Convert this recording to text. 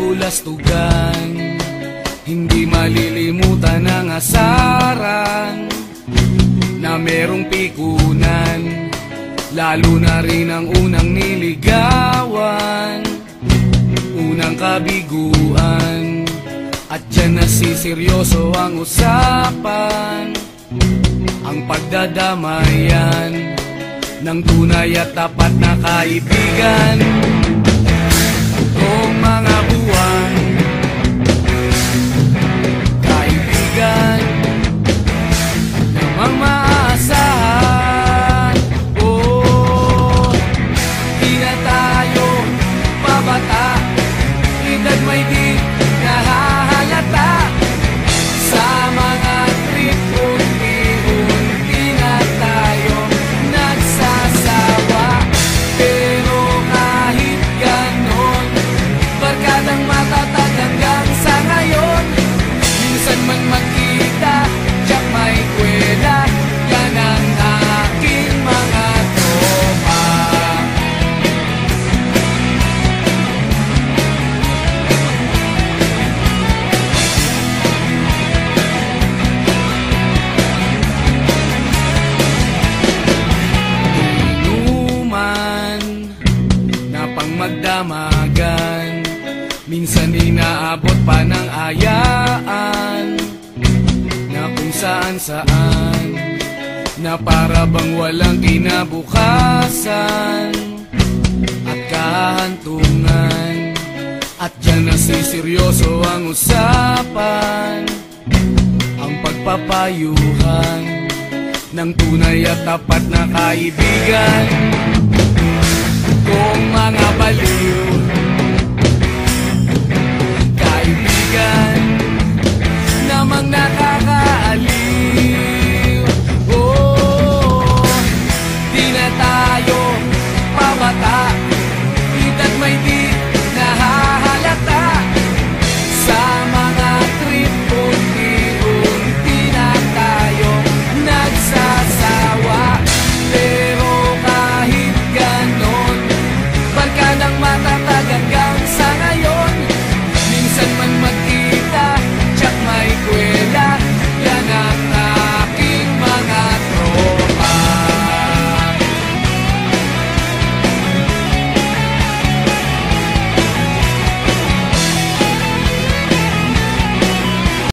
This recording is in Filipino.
kabulastugan, hindi malilimutan ang asaran na merong pikunan, lalo na rin ang unang niligawan, unang kabiguan. At dyan nasiseryoso ang usapan, ang pagdadamayan ng tunay at tapat na kaibigan. Kung mga buwan, kaibigan namang maaasahan. Oh, di na tayo babata, edad may di nahahalata. Sa mga trip, unti-unti na tayo nagsasawa. Pero kahit ganon, barkadang matatag hanggang sa ngayon. Minsan man magkita, tiyak may kwela, yan ang aking mga tropa. Inuman na pang magdamagan, minsan inaabot pa ng ayaan, na kung saan-saan, na para bang walang kinabukasan at kahantungan. At dyan nasiseryoso ang usapan, ang pagpapayuhan ng tunay at tapat na kaibigan. Kung mga baliw, kaibigan namang nakaka